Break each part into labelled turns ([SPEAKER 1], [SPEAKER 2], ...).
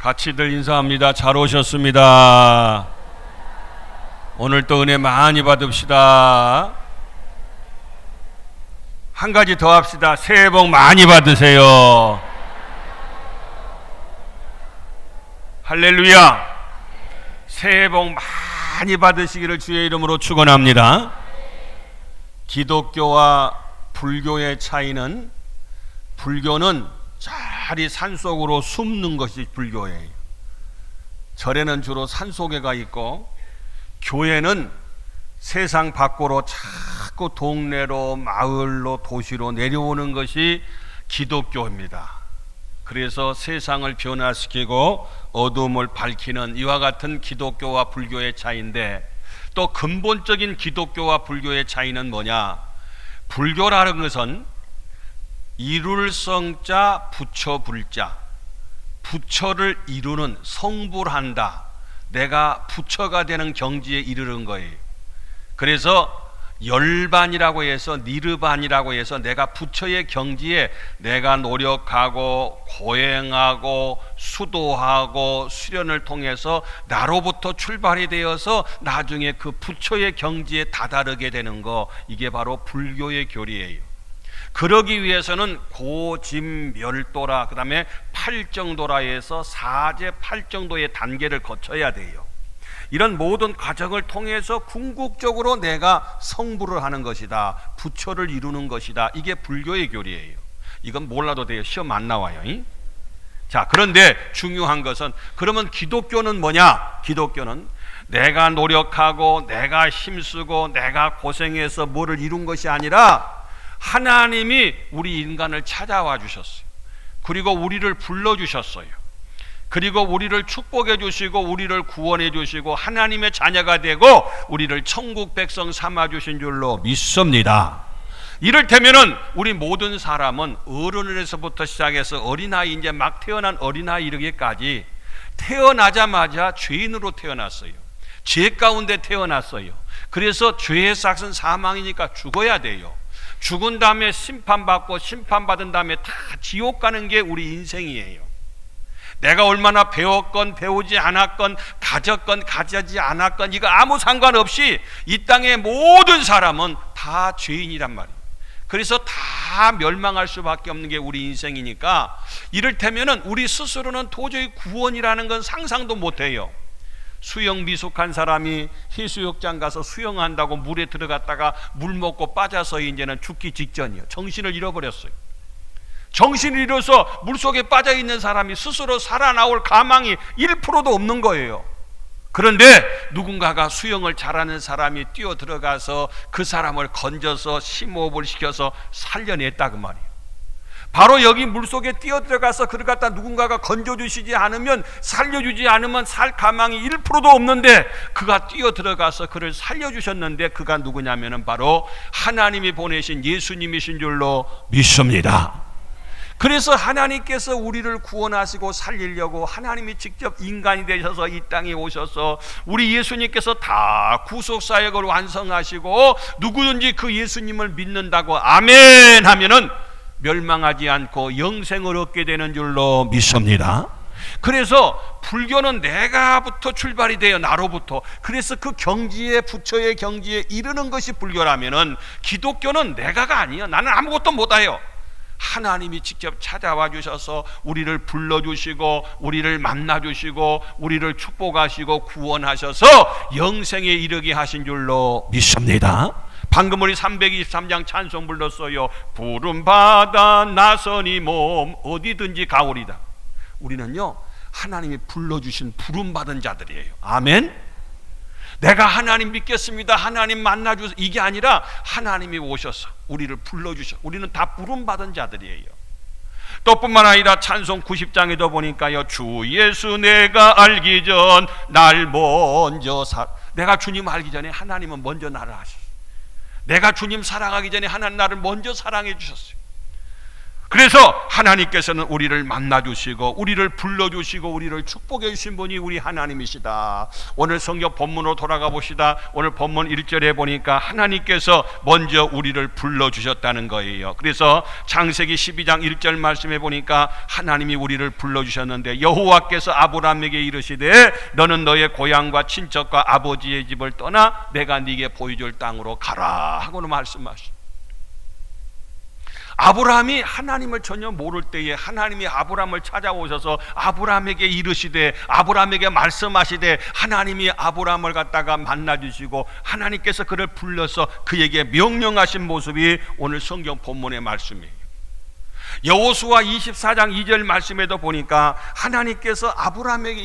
[SPEAKER 1] 같이들 인사합니다. 잘 오셨습니다. 오늘 또 은혜 많이 받읍시다. 한 가지 더 합시다. 새해 복 많이 받으세요. 할렐루야. 새해 복 많이 받으시기를 주의 이름으로 축원합니다. 기독교와 불교의 차이는, 불교는 저리 산속으로 숨는 것이 불교예요. 절에는 주로 산속에가 있고, 교회는 세상 밖으로 자꾸 동네로, 마을로, 도시로 내려오는 것이 기독교입니다. 그래서 세상을 변화시키고 어둠을 밝히는 이와 같은 기독교와 불교의 차이인데, 또 근본적인 기독교와 불교의 차이는 뭐냐? 불교라는 것은 이룰 성자 부처 불자, 부처를 이루는, 성불한다, 내가 부처가 되는 경지에 이르는 거예요. 그래서 열반이라고 해서, 니르반이라고 해서 내가 부처의 경지에 내가 노력하고 고행하고 수도하고 수련을 통해서 나로부터 출발이 되어서 나중에 그 부처의 경지에 다다르게 되는 거, 이게 바로 불교의 교리예요. 그러기 위해서는 고짐멸도라, 그 다음에 팔정도라에서 사제 팔정도의 단계를 거쳐야 돼요. 이런 모든 과정을 통해서 궁극적으로 내가 성불을 하는 것이다, 부처를 이루는 것이다. 이게 불교의 교리예요. 이건 몰라도 돼요. 시험 안 나와요. 자, 그런데 중요한 것은, 그러면 기독교는 뭐냐? 기독교는 내가 노력하고 내가 힘쓰고 내가 고생해서 뭐를 이룬 것이 아니라 하나님이 우리 인간을 찾아와 주셨어요. 그리고 우리를 불러주셨어요. 그리고 우리를 축복해 주시고 우리를 구원해 주시고 하나님의 자녀가 되고 우리를 천국 백성 삼아 주신 줄로 믿습니다. 이를테면은 우리 모든 사람은 어른에서부터 시작해서 어린아이, 이제 막 태어난 어린아이 이르기까지 태어나자마자 죄인으로 태어났어요. 죄 가운데 태어났어요. 그래서 죄의 삭은 사망이니까 죽어야 돼요. 죽은 다음에 심판받고, 심판받은 다음에 다 지옥 가는 게 우리 인생이에요. 내가 얼마나 배웠건 배우지 않았건, 가졌건 가지지 않았건, 이거 아무 상관없이 이 땅의 모든 사람은 다 죄인이란 말이에요. 그래서 다 멸망할 수밖에 없는 게 우리 인생이니까, 이를테면은 우리 스스로는 도저히 구원이라는 건 상상도 못해요. 수영 미숙한 사람이 해수욕장 가서 수영한다고 물에 들어갔다가 물 먹고 빠져서 이제는 죽기 직전이에요. 정신을 잃어버렸어요. 정신을 잃어서 물속에 빠져있는 사람이 스스로 살아나올 가망이 1%도 없는 거예요. 그런데 누군가가 수영을 잘하는 사람이 뛰어 들어가서 그 사람을 건져서 심호흡을 시켜서 살려냈다, 그 말이에요. 바로 여기 물속에 뛰어 들어가서 그를 갖다 누군가가 건져주시지 않으면, 살려주지 않으면 살 가망이 1%도 없는데, 그가 뛰어 들어가서 그를 살려주셨는데, 그가 누구냐면은 바로 하나님이 보내신 예수님이신 줄로 믿습니다. 그래서 하나님께서 우리를 구원하시고 살리려고 하나님이 직접 인간이 되셔서 이 땅에 오셔서 우리 예수님께서 다 구속사역을 완성하시고, 누구든지 그 예수님을 믿는다고 아멘 하면은 멸망하지 않고 영생을 얻게 되는 줄로 믿습니다. 그래서 불교는 내가부터 출발이 돼요. 나로부터. 그래서 그 경지에, 부처의 경지에 이르는 것이 불교라면은, 기독교는 내가가 아니에요. 나는 아무것도 못해요. 하나님이 직접 찾아와 주셔서 우리를 불러주시고 우리를 만나주시고 우리를 축복하시고 구원하셔서 영생에 이르게 하신 줄로 믿습니다. 방금 우리 323장 찬송 불렀어요. 부름 받아 나서니 몸 어디든지 가오리다. 우리는요, 하나님이 불러주신 부름 받은 자들이에요. 아멘. 내가 하나님 믿겠습니다, 하나님 만나주세요, 이게 아니라 하나님이 오셔서 우리를 불러주셔. 우리는 다 부름 받은 자들이에요. 또 뿐만 아니라 찬송 90장에도 보니까요, 주 예수 내가 알기 전 날 먼저 내가 주님 알기 전에 하나님은 먼저 나를 아셨어요. 내가 주님 사랑하기 전에 하나님 나를 먼저 사랑해 주셨어요. 그래서 하나님께서는 우리를 만나주시고 우리를 불러주시고 우리를 축복해 주신 분이 우리 하나님이시다. 오늘 성경 본문으로 돌아가 봅시다. 오늘 본문 1절에 보니까 하나님께서 먼저 우리를 불러주셨다는 거예요. 그래서 창세기 12장 1절 말씀에 보니까 하나님이 우리를 불러주셨는데 여호와께서 아브라함에게 이르시되 너는 너의 고향과 친척과 아버지의 집을 떠나 내가 네게 보여줄 땅으로 가라 하고는 말씀하시죠. 아브라함이 하나님을 전혀 모를 때에 하나님이 아브라함을 찾아오셔서 아브라함에게 이르시되 아브라함에게 말씀하시되 하나님이 아브라함을 갖다가 만나주시고 하나님께서 그를 불러서 그에게 명령하신 모습이 오늘 성경 본문의 말씀이에요. 여호수아 24장 2절 말씀에도 보니까 하나님께서 아브라함의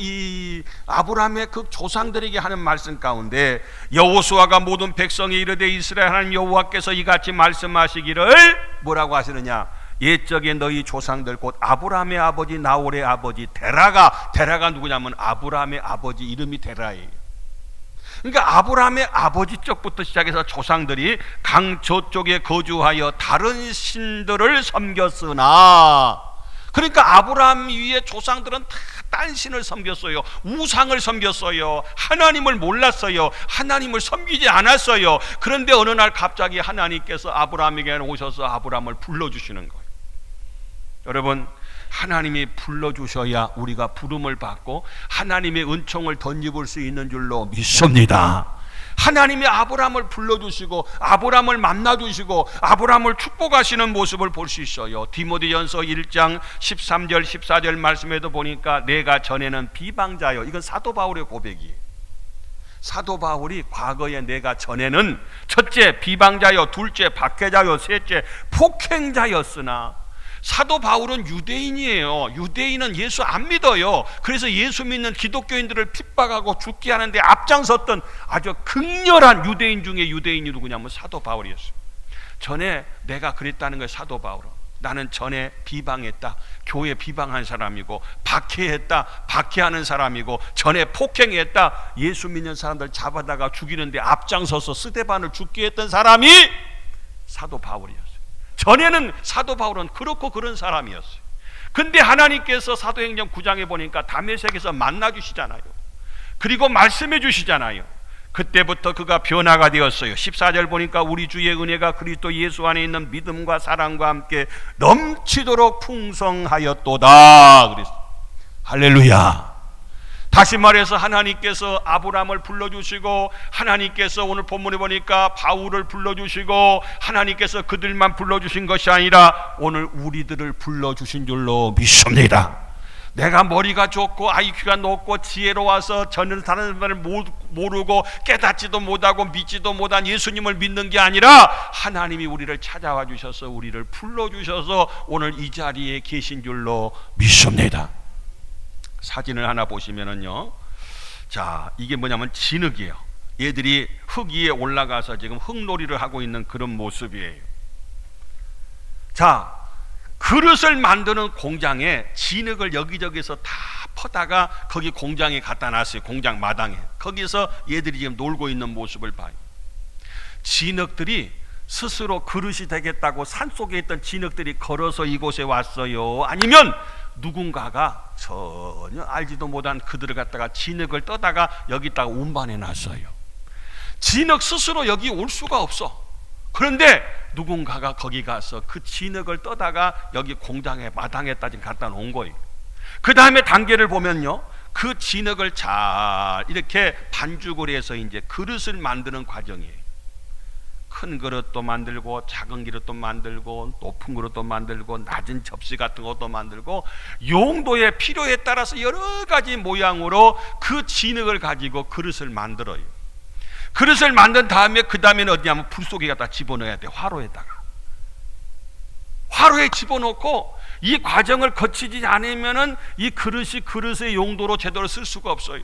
[SPEAKER 1] 그 조상들에게 하는 말씀 가운데 여호수아가 모든 백성이 이르되 이스라엘 하나님 여호와께서 이같이 말씀하시기를 뭐라고 하시느냐? 옛적에 너희 조상들 곧 아브라함의 아버지 나홀의 아버지 데라가 누구냐면 아브라함의 아버지 이름이 데라예요. 그러니까 아브라함의 아버지 쪽부터 시작해서 조상들이 강 저쪽에 거주하여 다른 신들을 섬겼으나, 그러니까 아브라함 위에 조상들은 다 딴 신을 섬겼어요. 우상을 섬겼어요. 하나님을 몰랐어요. 하나님을 섬기지 않았어요. 그런데 어느 날 갑자기 하나님께서 아브라함에게 오셔서 아브라함을 불러주시는 거예요. 여러분, 하나님이 불러주셔야 우리가 부름을 받고 하나님의 은총을 덧입을 수 있는 줄로 믿습니다. 하나님이 아브라함을 불러주시고 아브라함을 만나주시고 아브라함을 축복하시는 모습을 볼 수 있어요. 디모데전서 1장 13절 14절 말씀에도 보니까 내가 전에는 비방자요, 이건 사도 바울의 고백이에요. 사도 바울이 과거에 내가 전에는 첫째 비방자요, 둘째 박해자요, 셋째 폭행자였으나, 사도 바울은 유대인이에요. 유대인은 예수 안 믿어요. 그래서 예수 믿는 기독교인들을 핍박하고 죽게 하는데 앞장섰던 아주 극렬한 유대인 중에 유대인이 누구냐면 사도 바울이었어요. 전에 내가 그랬다는 거예요. 사도 바울은 나는 전에 비방했다, 교회 비방한 사람이고, 박해했다, 박해하는 사람이고, 전에 폭행했다, 예수 믿는 사람들 잡아다가 죽이는데 앞장서서 스데반을 죽게 했던 사람이 사도 바울이었어요. 전에는 사도 바울은 그렇고 그런 사람이었어요. 근데 하나님께서 사도행전 9장에 보니까 다메섹에서 만나주시잖아요. 그리고 말씀해 주시잖아요. 그때부터 그가 변화가 되었어요. 14절 보니까 우리 주의 은혜가 그리스도 예수 안에 있는 믿음과 사랑과 함께 넘치도록 풍성하였도다. 그랬어요. 할렐루야. 다시 말해서 하나님께서 아브라함을 불러주시고, 하나님께서 오늘 본문에 보니까 바울을 불러주시고, 하나님께서 그들만 불러주신 것이 아니라 오늘 우리들을 불러주신 줄로 믿습니다. 내가 머리가 좋고 IQ가 높고 지혜로워서 저는 다른 사람을 모르고 깨닫지도 못하고 믿지도 못한 예수님을 믿는 게 아니라 하나님이 우리를 찾아와 주셔서 우리를 불러주셔서 오늘 이 자리에 계신 줄로 믿습니다. 사진을 하나 보시면은요, 자, 이게 뭐냐면 진흙이에요. 얘들이 흙 위에 올라가서 지금 흙놀이를 하고 있는 그런 모습이에요. 자, 그릇을 만드는 공장에 진흙을 여기저기서 다 퍼다가 거기 공장에 갖다 놨어요. 공장 마당에. 거기서 얘들이 지금 놀고 있는 모습을 봐요. 진흙들이 스스로 그릇이 되겠다고 산속에 있던 진흙들이 걸어서 이곳에 왔어요? 아니면 누군가가 전혀 알지도 못한 그들을 갖다가 진흙을 떠다가 여기다가 운반해 놨어요. 진흙 스스로 여기 올 수가 없어. 그런데 누군가가 거기 가서 그 진흙을 떠다가 여기 공장에 마당에다 지금 갖다 놓은 거예요. 그 다음에 단계를 보면요, 그 진흙을 잘 이렇게 반죽을 해서 이제 그릇을 만드는 과정이에요. 큰 그릇도 만들고 작은 그릇도 만들고 높은 그릇도 만들고 낮은 접시 같은 것도 만들고 용도의 필요에 따라서 여러 가지 모양으로 그 진흙을 가지고 그릇을 만들어요. 그릇을 만든 다음에 그 다음에는 어디냐면 불 속에 갖다 집어넣어야 돼. 화로에 집어넣고 이 과정을 거치지 않으면은 이 그릇이 그릇의 용도로 제대로 쓸 수가 없어요.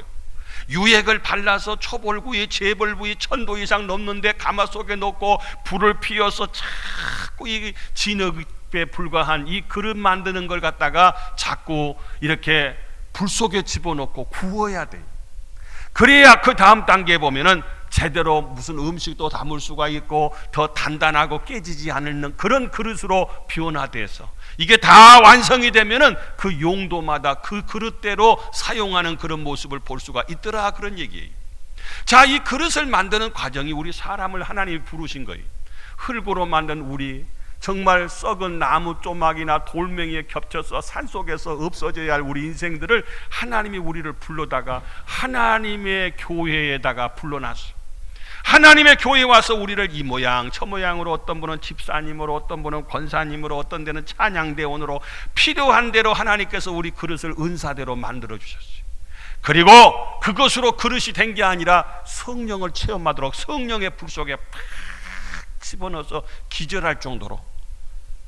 [SPEAKER 1] 유액을 발라서 초벌구이, 재벌구이 1000도 이상 넘는데 가마솥에 넣고 불을 피워서 자꾸 이 진흙에 불과한 이 그릇 만드는 걸 갖다가 자꾸 이렇게 불 속에 집어넣고 구워야 돼요. 그래야 그 다음 단계에 보면은 제대로 무슨 음식도 담을 수가 있고 더 단단하고 깨지지 않는 그런 그릇으로 변화돼서 이게 다 완성이 되면은 그 용도마다 그 그릇대로 사용하는 그런 모습을 볼 수가 있더라, 그런 얘기예요. 자, 이 그릇을 만드는 과정이 우리 사람을 하나님이 부르신 거예요. 흙으로 만든 우리, 정말 썩은 나무 조막이나 돌멩이에 겹쳐서 산속에서 없어져야 할 우리 인생들을 하나님이 우리를 불러다가 하나님의 교회에다가 불러놨어요. 하나님의 교회에 와서 우리를 이 모양 저 모양으로, 어떤 분은 집사님으로, 어떤 분은 권사님으로, 어떤 데는 찬양대원으로 필요한 대로 하나님께서 우리 그릇을 은사대로 만들어 주셨어요. 그리고 그것으로 그릇이 된 게 아니라 성령을 체험하도록 성령의 불 속에 팍 집어넣어서 기절할 정도로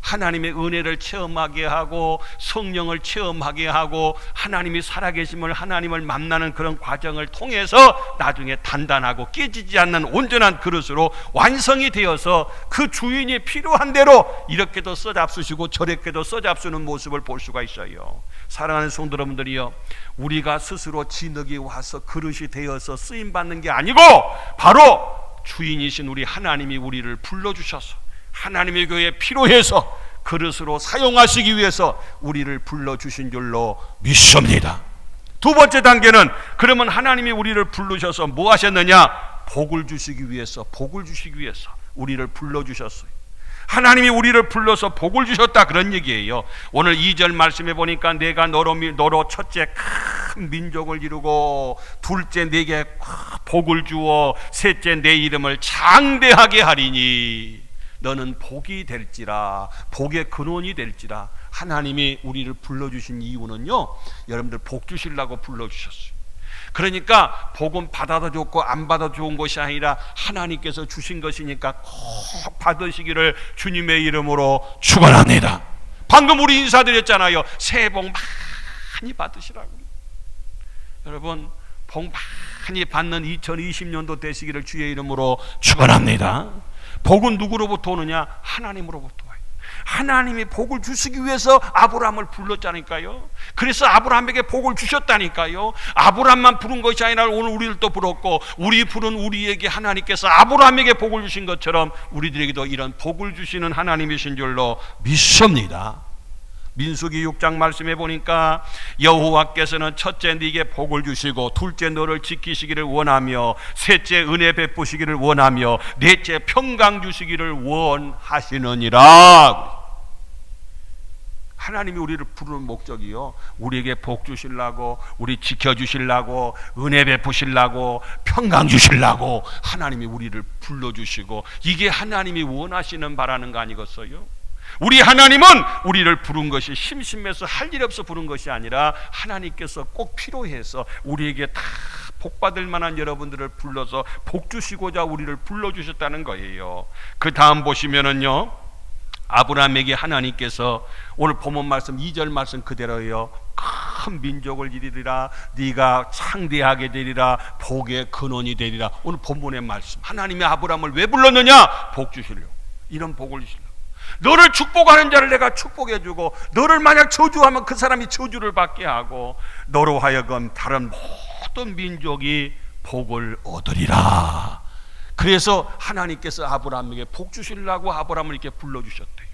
[SPEAKER 1] 하나님의 은혜를 체험하게 하고 성령을 체험하게 하고 하나님이 살아계심을, 하나님을 만나는 그런 과정을 통해서 나중에 단단하고 깨지지 않는 온전한 그릇으로 완성이 되어서 그 주인이 필요한 대로 이렇게도 써잡수시고 저렇게도 써잡수는 모습을 볼 수가 있어요. 사랑하는 성도 여러분들이요, 우리가 스스로 진흙이 와서 그릇이 되어서 쓰임받는 게 아니고 바로 주인이신 우리 하나님이 우리를 불러주셔서 하나님의 교회에 필요해서 그릇으로 사용하시기 위해서 우리를 불러주신 줄로 믿습니다. 두 번째 단계는, 그러면 하나님이 우리를 부르셔서 뭐 하셨느냐? 복을 주시기 위해서, 복을 주시기 위해서 우리를 불러주셨어요. 하나님이 우리를 불러서 복을 주셨다, 그런 얘기예요. 오늘 2절 말씀해 보니까 내가 너로 첫째 큰 민족을 이루고 둘째 내게 복을 주어 셋째 내 이름을 장대하게 하리니 너는 복이 될지라, 복의 근원이 될지라. 하나님이 우리를 불러주신 이유는요, 여러분들 복 주시려고 불러주셨어요. 그러니까 복은 받아도 좋고 안 받아도 좋은 것이 아니라 하나님께서 주신 것이니까 꼭 받으시기를 주님의 이름으로 축원합니다. 방금 우리 인사드렸잖아요. 새해 복 많이 받으시라고. 여러분, 복 많이 받는 2020년도 되시기를 주의 이름으로 축원합니다. 복은 누구로부터 오느냐? 하나님으로부터 와요. 하나님이 복을 주시기 위해서 아브라함을 불렀자니까요. 그래서 아브라함에게 복을 주셨다니까요. 아브라함만 부른 것이 아니라 오늘 우리를 또 불렀고, 우리 부른 우리에게 하나님께서 아브라함에게 복을 주신 것처럼 우리들에게도 이런 복을 주시는 하나님이신 줄로 믿습니다. 민수기 6장 말씀해 보니까 여호와께서는 첫째 네게 복을 주시고 둘째 너를 지키시기를 원하며 셋째 은혜 베푸시기를 원하며 넷째 평강 주시기를 원하시느니라. 하나님이 우리를 부르는 목적이요, 우리에게 복 주시려고, 우리 지켜주시려고, 은혜 베푸시려고, 평강 주시려고 하나님이 우리를 불러주시고, 이게 하나님이 원하시는 바라는 거 아니겠어요? 우리 하나님은 우리를 부른 것이 심심해서 할 일 없어 부른 것이 아니라 하나님께서 꼭 필요해서 우리에게 다 복받을 만한 여러분들을 불러서 복 주시고자 우리를 불러주셨다는 거예요. 그 다음 보시면은요, 아브라함에게 하나님께서 오늘 본문 말씀 2절 말씀 그대로예요. 큰 민족을 이루리라, 네가 창대하게 되리라, 복의 근원이 되리라. 오늘 본문의 말씀, 하나님이 아브라함을 왜 불렀느냐? 복 주시려고, 이런 복을 주시려고. 너를 축복하는 자를 내가 축복해주고, 너를 만약 저주하면 그 사람이 저주를 받게 하고, 너로 하여금 다른 모든 민족이 복을 얻으리라. 그래서 하나님께서 아브라함에게 복 주시려고 아브라함을 이렇게 불러주셨대요.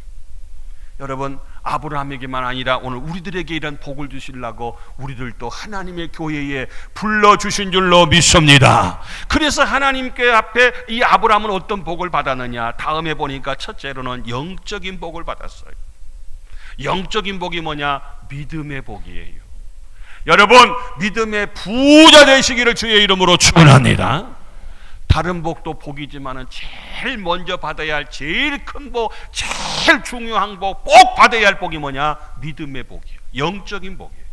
[SPEAKER 1] 여러분, 아브라함에게만 아니라 오늘 우리들에게 이런 복을 주시려고 우리들도 하나님의 교회에 불러주신 줄로 믿습니다. 그래서 하나님께 앞에 이 아브라함은 어떤 복을 받았느냐? 다음에 보니까 첫째로는 영적인 복을 받았어요. 영적인 복이 뭐냐? 믿음의 복이에요. 여러분, 믿음의 부자 되시기를 주의 이름으로 축원합니다. 다른 복도 복이지만은 제일 먼저 받아야 할 제일 큰 복, 제일 중요한 복, 꼭 받아야 할 복이 뭐냐? 믿음의 복이에요. 영적인 복이에요.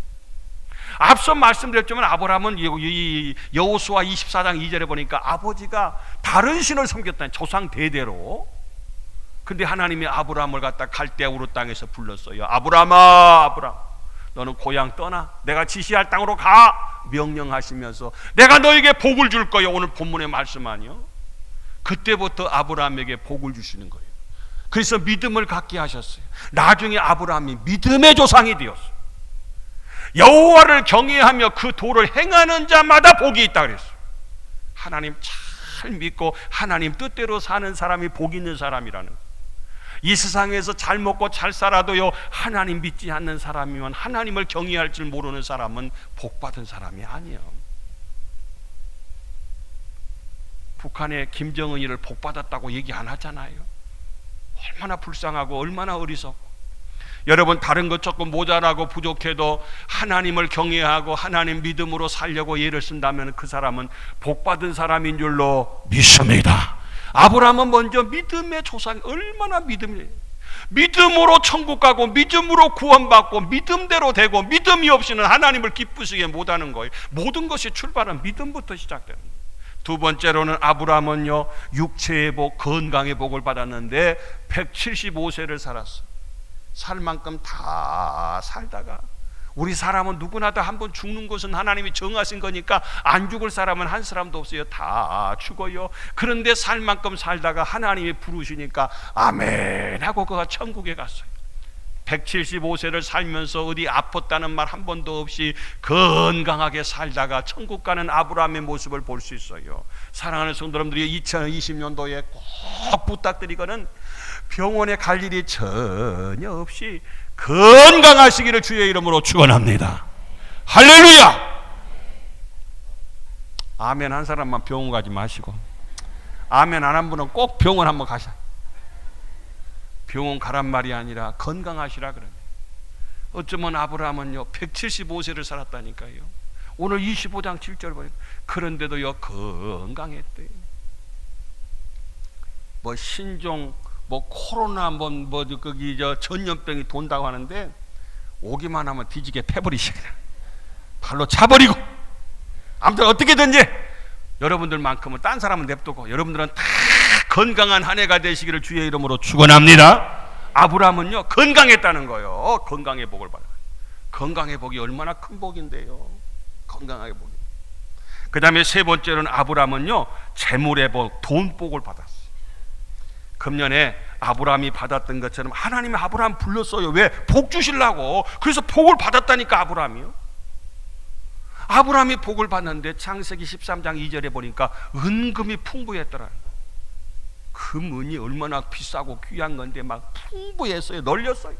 [SPEAKER 1] 앞서 말씀드렸지만 아브라함은 여호수아 24장 2절에 보니까 아버지가 다른 신을 섬겼다는, 조상 대대로. 근데 하나님이 아브라함을 갖다 갈대아 우르 땅에서 불렀어요. 아브라함아, 아브라함, 너는 고향 떠나 내가 지시할 땅으로 가, 명령하시면서 내가 너에게 복을 줄 거예요. 오늘 본문의 말씀 아니요? 그때부터 아브라함에게 복을 주시는 거예요. 그래서 믿음을 갖게 하셨어요. 나중에 아브라함이 믿음의 조상이 되었어요. 여호와를 경외하며 그 도를 행하는 자마다 복이 있다 그랬어요. 하나님 참 잘 믿고 하나님 뜻대로 사는 사람이 복 있는 사람이라는 거예요. 이 세상에서 잘 먹고 잘 살아도요, 하나님 믿지 않는 사람이면, 하나님을 경외할 줄 모르는 사람은 복 받은 사람이 아니에요. 북한의 김정은이를 복 받았다고 얘기 안 하잖아요. 얼마나 불쌍하고 얼마나 어리석고. 여러분, 다른 것 조금 모자라고 부족해도 하나님을 경외하고 하나님 믿음으로 살려고 예를 쓴다면 그 사람은 복 받은 사람인 줄로 믿습니다. 아브라함은 먼저 믿음의 조상, 얼마나 믿음으로 천국 가고 믿음으로 구원받고 믿음대로 되고, 믿음이 없이는 하나님을 기쁘시게 못하는 거예요. 모든 것이 출발은 믿음부터 시작되는 거예요. 두 번째로는 아브라함은요, 육체의 복, 건강의 복을 받았는데 175세를 살았어요. 살 만큼 다 살다가, 우리 사람은 누구나 다 한 번 죽는 것은 하나님이 정하신 거니까 안 죽을 사람은 한 사람도 없어요. 다 죽어요. 그런데 살 만큼 살다가 하나님이 부르시니까 아멘 하고 그가 천국에 갔어요. 175세를 살면서 어디 아팠다는 말 한 번도 없이 건강하게 살다가 천국 가는 아브라함의 모습을 볼 수 있어요. 사랑하는 성도 여러분들이 2020년도에 꼭 부탁드리거는 병원에 갈 일이 전혀 없이 건강하시기를 주의 이름으로 축원합니다. 할렐루야. 아멘 한 사람만 병원 가지 마시고, 아멘 안 한 분은 꼭 병원 한번 가셔. 병원 가란 말이 아니라 건강하시라 그러네. 어쩌면 아브라함은요 175세를 살았다니까요. 오늘 25장 7절 보니까 그런데도요 건강했대요. 뭐 신종 뭐 코로나 뭐 거기 전염병이 돈다고 하는데 오기만 하면 뒤지게 패버리시게 발로 차버리고, 아무튼 어떻게든지 여러분들만큼은 딴 사람은 냅두고 여러분들은 다 건강한 한 해가 되시기를 주의 이름으로 축원합니다. 아브라함은요 건강했다는 거예요. 건강의 복을 받아요. 건강의 복이 얼마나 큰 복인데요. 건강의 복이. 그 다음에 세 번째로는 아브라함은요 재물의 복, 돈 복을 받았어요. 금년에 아브라함이 받았던 것처럼 하나님이 아브라함 불렀어요. 왜? 복 주시려고. 그래서 복을 받았다니까. 아브라함이요, 아브라함이 복을 받는데 창세기 13장 2절에 보니까 은금이 풍부했더라. 금은이 얼마나 비싸고 귀한 건데 막 풍부했어요. 널렸어요.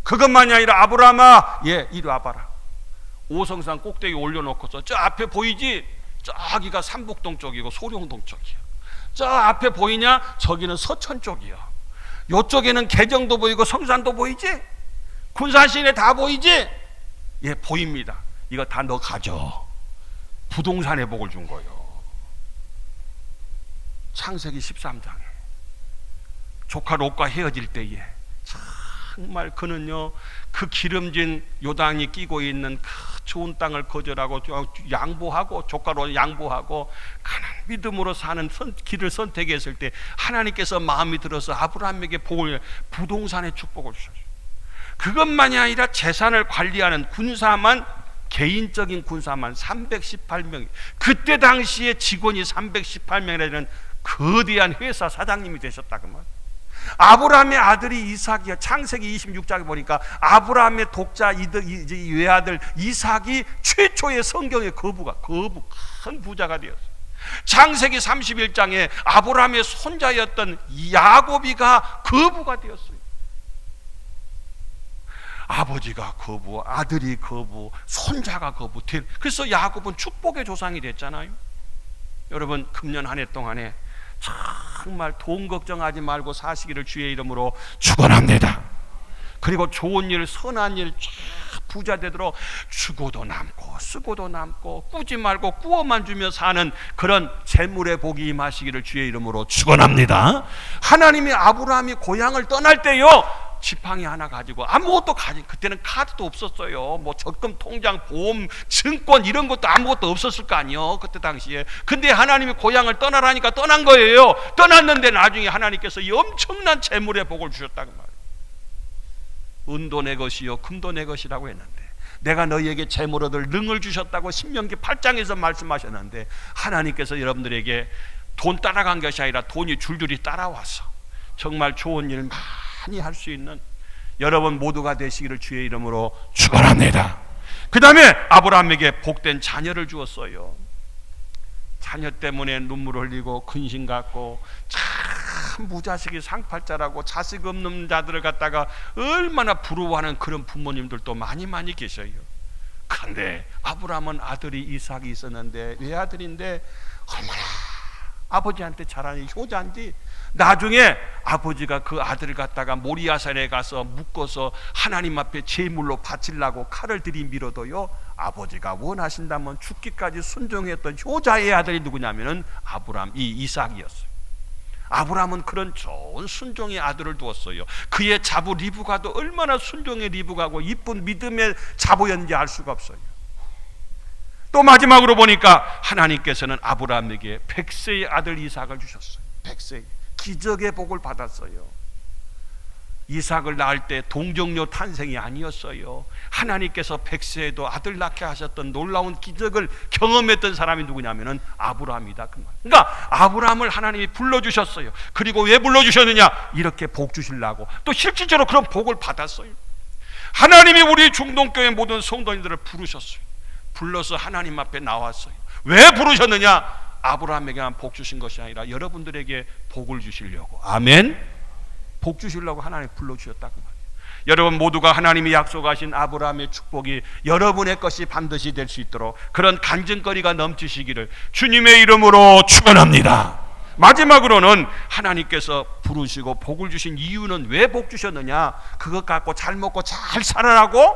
[SPEAKER 1] 그것만이 아니라 아브라함아, 이리 와봐라. 오성산 꼭대기 올려놓고서 저 앞에 보이지? 저기가 삼북동 쪽이고 소룡동 쪽이야. 저 앞에 보이냐? 저기는 서천 쪽이야. 요쪽에는 개정도 보이고 성산도 보이지? 군산시내 다 보이지? 보입니다. 이거 다 너 가져. 부동산의 복을 준 거예요. 창세기 13장에 조카 롯과 헤어질 때에 정말 그는요 그 기름진 요단이 끼고 있는 그 좋은 땅을 거절하고 양보하고, 조카 롯 양보하고 가난 믿음으로 사는 길을 선택했을 때 하나님께서 마음이 들어서 아브라함에게 복을, 부동산의 축복을 주셨어요. 그것만이 아니라 재산을 관리하는 군사만, 개인적인 군사만 318명, 그때 당시에 직원이 318명이라는 거대한 회사 사장님이 되셨다 그 말. 아브라함의 아들이 이삭이야. 창세기 26장에 보니까 아브라함의 독자 이 외아들 이삭이 최초의 성경의 큰 부자가 되었어요. 창세기 31장에 아브라함의 손자였던 야곱이가 거부가 되었어요. 아버지가 거부, 아들이 거부, 손자가 거부. 그래서 야곱은 축복의 조상이 됐잖아요. 여러분, 금년 한 해 동안에 정말 돈 걱정하지 말고 사시기를 주의 이름으로 축원합니다. 그리고 좋은 일, 선한 일, 부자 되도록 주고도 남고 쓰고도 남고 꾸지 말고 꾸어만 주며 사는 그런 재물의 복이 임하시기를 주의 이름으로 축원합니다. 하나님이 아브라함이 고향을 떠날 때요 지팡이 하나 가지고 아무것도 그때는 카드도 없었어요. 뭐 적금 통장, 보험, 증권 이런 것도 아무것도 없었을 거 아니에요 그때 당시에. 근데 하나님이 고향을 떠나라니까 떠난 거예요. 떠났는데 나중에 하나님께서 이 엄청난 재물의 복을 주셨다고 말이에요. 은도 내 것이요 금도 내 것이라고 했는데 내가 너희에게 재물 얻을 능을 주셨다고 신명기 8장에서 말씀하셨는데, 하나님께서 여러분들에게 돈 따라간 것이 아니라 돈이 줄줄이 따라와서 정말 좋은 일 많이 할 수 있는 여러분 모두가 되시기를 주의 이름으로 축원합니다. 그 다음에 아브라함에게 복된 자녀를 주었어요. 자녀 때문에 눈물 흘리고 근심 갖고 참 무자식이 상팔자라고 자식 없는 자들을 갖다가 얼마나 부러워하는 그런 부모님들도 많이 계셔요. 그런데 아브라함은 아들이 이삭이 있었는데 외아들인데 얼마나 아버지한테 잘하니 효자인지 나중에 아버지가 그 아들을 갖다가 모리아산에 가서 묶어서 하나님 앞에 제물로 바치려고 칼을 들이밀어도요, 아버지가 원하신다면 죽기까지 순종했던 효자의 아들이 누구냐면은 아브라함, 이 이삭이었어요. 아브라함은 그런 좋은 순종의 아들을 두었어요. 그의 자부 리브가도 얼마나 순종의 리브가고 이쁜 믿음의 자부였는지 알 수가 없어요. 또 마지막으로 보니까 하나님께서는 아브라함에게 100세의 아들 이삭을 주셨어요. 100세 기적의 복을 받았어요. 이삭을 낳을 때 동정녀 탄생이 아니었어요. 하나님께서 100세에도 아들 낳게 하셨던 놀라운 기적을 경험했던 사람이 누구냐면은 아브라함이다 그 말. 그러니까 아브라함을 하나님이 불러주셨어요. 그리고 왜 불러주셨느냐? 이렇게 복 주시려고. 또 실질적으로 그런 복을 받았어요. 하나님이 우리 중동교회 모든 성도님들을 부르셨어요. 불러서 하나님 앞에 나왔어요. 왜 부르셨느냐? 아브라함에게만 복 주신 것이 아니라 여러분들에게 복을 주시려고. 아멘. 복 주시려고 하나님 불러주셨다고 말이에요. 여러분 모두가 하나님이 약속하신 아브라함의 축복이 여러분의 것이 반드시 될 수 있도록 그런 간증거리가 넘치시기를 주님의 이름으로 축원합니다. 마지막으로는 하나님께서 부르시고 복을 주신 이유는 왜 복 주셨느냐? 그것 갖고 잘 먹고 잘 살아라고?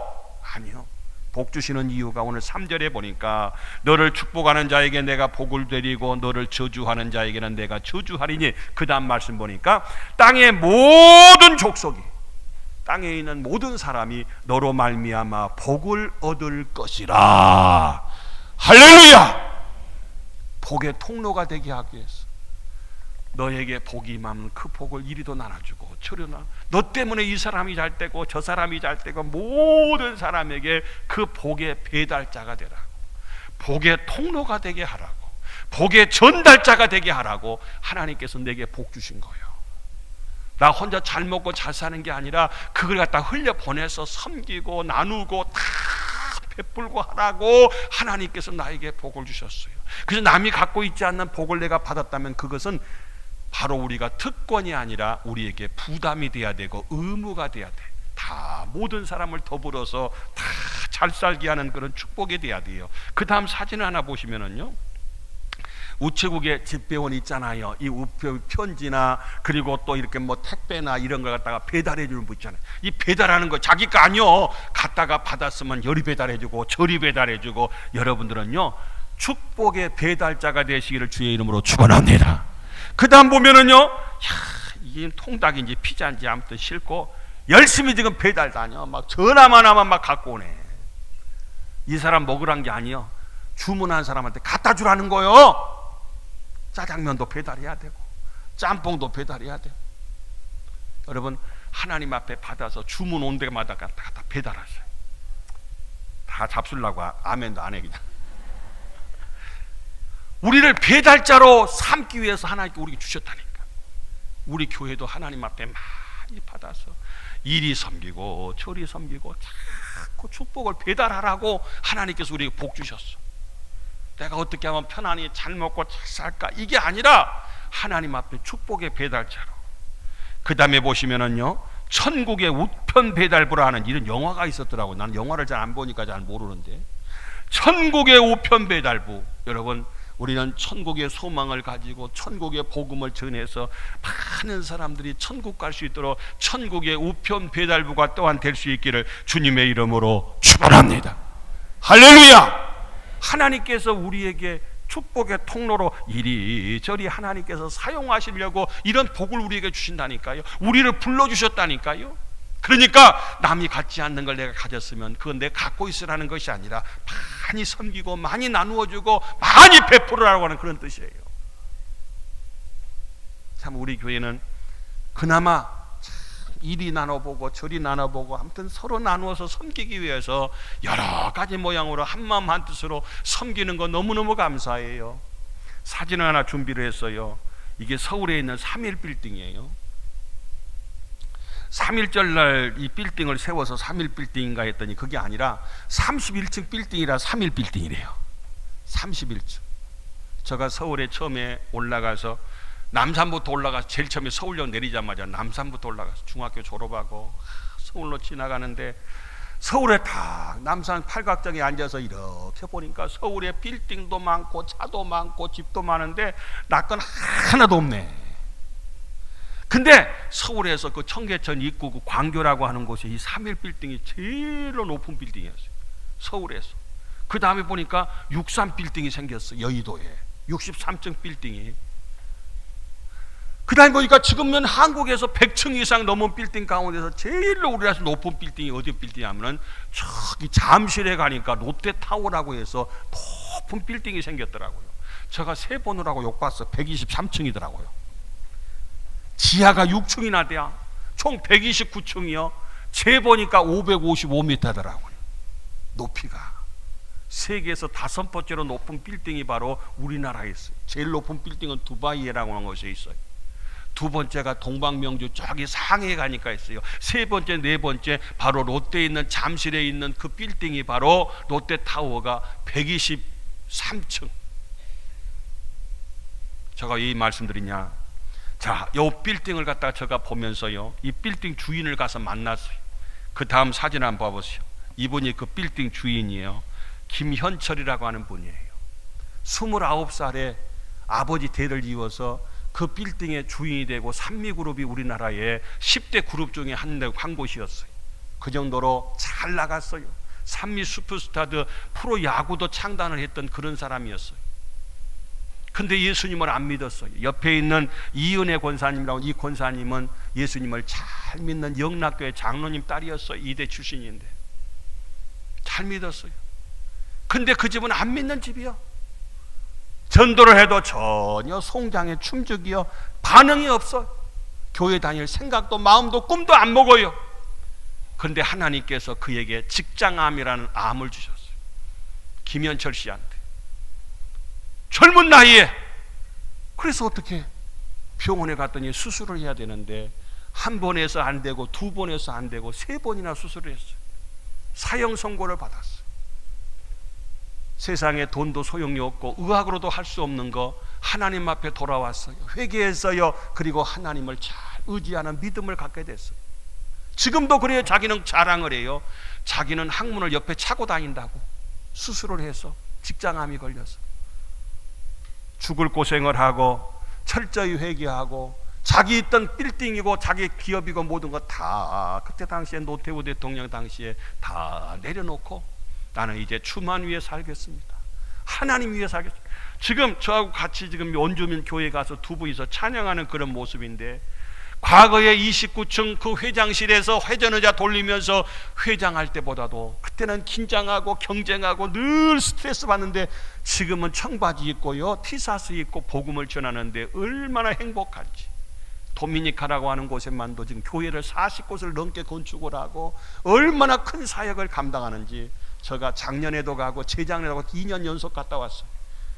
[SPEAKER 1] 아니요. 복 주시는 이유가 오늘 3절에 보니까 너를 축복하는 자에게 내가 복을 드리고 너를 저주하는 자에게는 내가 저주하리니, 그 다음 말씀 보니까 땅의 모든 족속이, 땅에 있는 모든 사람이 너로 말미암아 복을 얻을 것이라. 할렐루야. 복의 통로가 되게 하기 위해서 너에게 복이 임하면 그 복을 이리도 나눠주고 저리도 너 때문에 이 사람이 잘 되고 저 사람이 잘 되고 모든 사람에게 그 복의 배달자가 되라고, 복의 통로가 되게 하라고, 복의 전달자가 되게 하라고 하나님께서 내게 복 주신 거예요. 나 혼자 잘 먹고 잘 사는 게 아니라 그걸 갖다 흘려보내서 섬기고 나누고 다 베풀고 하라고 하나님께서 나에게 복을 주셨어요. 그래서 남이 갖고 있지 않는 복을 내가 받았다면 그것은 바로 우리가 특권이 아니라 우리에게 부담이 돼야 되고 의무가 돼야 돼. 다 모든 사람을 더불어서 다 잘 살게 하는 그런 축복이 돼야 돼요. 그 다음 사진을 하나 보시면은요, 우체국에 집배원 있잖아요. 이 우표 편지나 그리고 또 이렇게 뭐 택배나 이런 걸 갖다가 배달해 주는 분 있잖아요. 이 배달하는 거 자기 거 아니요. 갖다가 받았으면 열이 배달해 주고 저리 배달해 주고, 여러분들은요 축복의 배달자가 되시기를 주의 이름으로 축원합니다. 그 다음 보면은요, 이게 통닭인지 피자인지 아무튼 싫고 열심히 지금 배달 다녀. 막 전화만 하면 막 갖고 오네. 이 사람 먹으란 게 아니요, 주문한 사람한테 갖다 주라는 거요. 짜장면도 배달해야 되고 짬뽕도 배달해야 돼요. 여러분 하나님 앞에 받아서 주문 온 데마다 갖다 배달하세요. 다 잡수려고 아멘도 안 해 그냥. 우리를 배달자로 삼기 위해서 하나님께 우리에게 주셨다니까. 우리 교회도 하나님 앞에 많이 받아서 이리 섬기고 저리 섬기고 자꾸 축복을 배달하라고 하나님께서 우리에게 복 주셨어. 내가 어떻게 하면 편안히 잘 먹고 잘 살까, 이게 아니라 하나님 앞에 축복의 배달자로. 그 다음에 보시면은요, 천국의 우편 배달부라 하는 이런 영화가 있었더라고요. 난 영화를 잘 안 보니까 잘 모르는데, 천국의 우편 배달부. 여러분 우리는 천국의 소망을 가지고 천국의 복음을 전해서 많은 사람들이 천국 갈 수 있도록 천국의 우편 배달부가 또한 될 수 있기를 주님의 이름으로 축원합니다. 할렐루야. 하나님께서 우리에게 축복의 통로로 이리저리 하나님께서 사용하시려고 이런 복을 우리에게 주신다니까요. 우리를 불러주셨다니까요. 그러니까 남이 갖지 않는 걸 내가 가졌으면 그건 내가 갖고 있으라는 것이 아니라 많이 섬기고 많이 나누어주고 많이 베풀으라고 하는 그런 뜻이에요. 참 우리 교회는 그나마 이리 나눠보고 저리 나눠보고 아무튼 서로 나누어서 섬기기 위해서 여러 가지 모양으로 한마음 한뜻으로 섬기는 거 너무너무 감사해요. 사진을 하나 준비를 했어요. 이게 서울에 있는 3.1 빌딩이에요. 3.1절 날 이 빌딩을 세워서 3.1 빌딩인가 했더니 그게 아니라 31층 빌딩이라 3.1 빌딩이래요. 31층. 제가 서울에 처음에 올라가서 남산부터 올라가서 제일 처음에 서울역 내리자마자 남산부터 올라가서 중학교 졸업하고 서울로 지나가는데 서울에 딱 남산 팔각정에 앉아서 이렇게 보니까 서울에 빌딩도 많고 차도 많고 집도 많은데 낙건 하나도 없네. 근데 서울에서 그 청계천 입구 그 광교라고 하는 곳에 이 3일 빌딩이 제일 높은 빌딩이었어요. 서울에서. 그 다음에 보니까 63 빌딩이 생겼어. 여의도에 63층 빌딩이. 그 다음에 보니까 지금은 한국에서 100층 이상 넘은 빌딩 가운데서 제일 우리나라에서 높은 빌딩이 어디 빌딩이냐면은 저기 잠실에 가니까 롯데타워라고 해서 높은 빌딩이 생겼더라고요. 제가 세 번을 하고 욕봤어. 123층이더라고요. 지하가 6층이나 돼야 총 129층이요. 재보니까 555m더라고요. 높이가. 세계에서 5번째로 높은 빌딩이 바로 우리나라에 있어요. 제일 높은 빌딩은 두바이라고 하는 곳에 있어요. 두 번째가 동방명주 저기 상해에 가니까 있어요. 세 번째, 네 번째 바로 롯데에 있는 잠실에 있는 그 빌딩이 바로 롯데타워가 123층. 제가 왜 이 말씀드리냐? 자, 이 빌딩을 갖다가 제가 보면서요, 이 빌딩 주인을 가서 만났어요. 그 다음 사진 한번 봐보세요. 이분이 그 빌딩 주인이에요. 김현철이라고 하는 분이에요. 29살에 아버지 대를 이어서 그 빌딩의 주인이 되고 산미그룹이 우리나라의 10대 그룹 중에 한 곳이었어요. 그 정도로 잘 나갔어요. 산미 슈퍼스타드 프로 야구도 창단을 했던 그런 사람이었어요. 근데 예수님을 안 믿었어요. 옆에 있는 이은혜 권사님이라고, 이 권사님은 예수님을 잘 믿는 영락교회 장로님 딸이었어요. 이대 출신인데 잘 믿었어요. 근데 그 집은 안 믿는 집이요. 전도를 해도 전혀 송장의 충족이요, 반응이 없어. 교회 다닐 생각도 마음도 꿈도 안 먹어요. 그런데 하나님께서 그에게 직장암이라는 암을 주셨어요. 김현철 씨한테 젊은 나이에. 그래서 어떻게 병원에 갔더니 수술을 해야 되는데 한 번에서 안 되고 두 번에서 안 되고 세 번이나 수술을 했어요. 사형 선고를 받았어요. 세상에 돈도 소용이 없고 의학으로도 할 수 없는 거 하나님 앞에 돌아왔어요. 회개했어요. 그리고 하나님을 잘 의지하는 믿음을 갖게 됐어요. 지금도 그래요. 자기는 자랑을 해요. 자기는 학문을 옆에 차고 다닌다고. 수술을 해서 직장암이 걸려서 죽을 고생을 하고 철저히 회개하고 자기 있던 빌딩이고 자기 기업이고 모든 거 다 그때 당시에 노태우 대통령 당시에 다 내려놓고 나는 이제 주만 위에 살겠습니다. 하나님 위에 살겠습니다. 지금 저하고 같이 지금 원주민 교회 가서 두 분이서 찬양하는 그런 모습인데, 과거에 29층 그 회장실에서 회전의자 돌리면서 회장할 때보다도 그때는 긴장하고 경쟁하고 늘 스트레스 받는데 지금은 청바지 입고요, 티셔츠 입고 복음을 전하는데 얼마나 행복한지. 도미니카라고 하는 곳에만도 지금 교회를 40곳을 넘게 건축을 하고 얼마나 큰 사역을 감당하는지. 제가 작년에도 가고 재작년에도 가고 2년 연속 갔다 왔어요.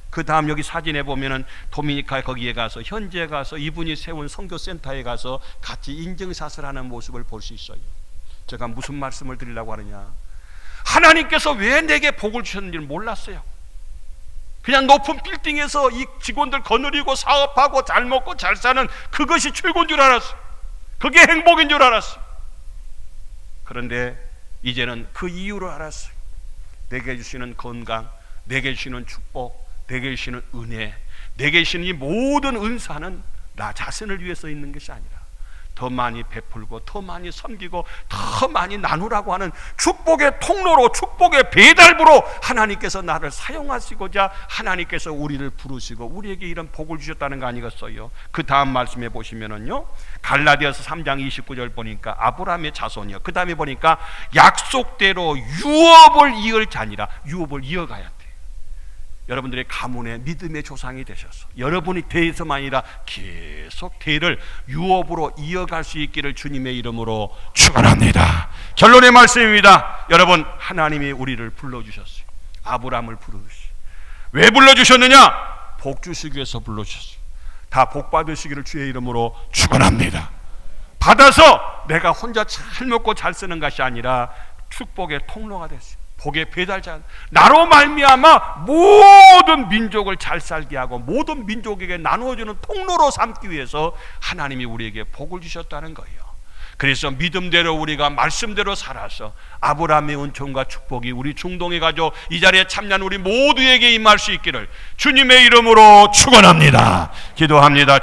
[SPEAKER 1] 그 다음 여기 사진에 보면은 도미니카 거기에 가서 현지에 가서 이분이 세운 선교센터에 가서 같이 인증샷을 하는 모습을 볼 수 있어요. 제가 무슨 말씀을 드리려고 하느냐, 하나님께서 왜 내게 복을 주셨는지를 몰랐어요. 그냥 높은 빌딩에서 이 직원들 거느리고 사업하고 잘 먹고 잘 사는 그것이 최고인 줄 알았어요. 그게 행복인 줄 알았어요. 그런데 이제는 그 이유를 알았어요. 내게 주시는 건강, 내게 주시는 축복, 내게 주시는 은혜, 내게 주시는 이 모든 은사는 나 자신을 위해서 있는 것이 아니라 더 많이 베풀고 더 많이 섬기고 더 많이 나누라고 하는 축복의 통로로, 축복의 배달부로 하나님께서 나를 사용하시고자 하나님께서 우리를 부르시고 우리에게 이런 복을 주셨다는 거 아니겠어요? 그 다음 말씀에 보시면은요, 갈라디아서 3장 29절 보니까 아브라함의 자손이요, 그 다음에 보니까 약속대로 유업을 이을 자니라. 유업을 이어가야 돼. 여러분들의 가문의 믿음의 조상이 되셔서 여러분이 대에서만 아니라 계속 대를 유업으로 이어갈 수 있기를 주님의 이름으로 축원합니다. 결론의 말씀입니다. 여러분, 하나님이 우리를 불러주셨어요. 아브라함을 불러주셨어요. 왜 불러주셨느냐? 복 주시기 위해서 불러주셨어요. 다 복 받으시기를 주의 이름으로 축원합니다. 받아서 내가 혼자 잘 먹고 잘 쓰는 것이 아니라 축복의 통로가 됐어요. 복의 배달자, 나로 말미암아 모든 민족을 잘 살게 하고 모든 민족에게 나누어주는 통로로 삼기 위해서 하나님이 우리에게 복을 주셨다는 거예요. 그래서 믿음대로 우리가 말씀대로 살아서 아브라함의 은총과 축복이 우리 중동의 가족, 이 자리에 참여한 우리 모두에게 임할 수 있기를 주님의 이름으로 축원합니다. 기도합니다.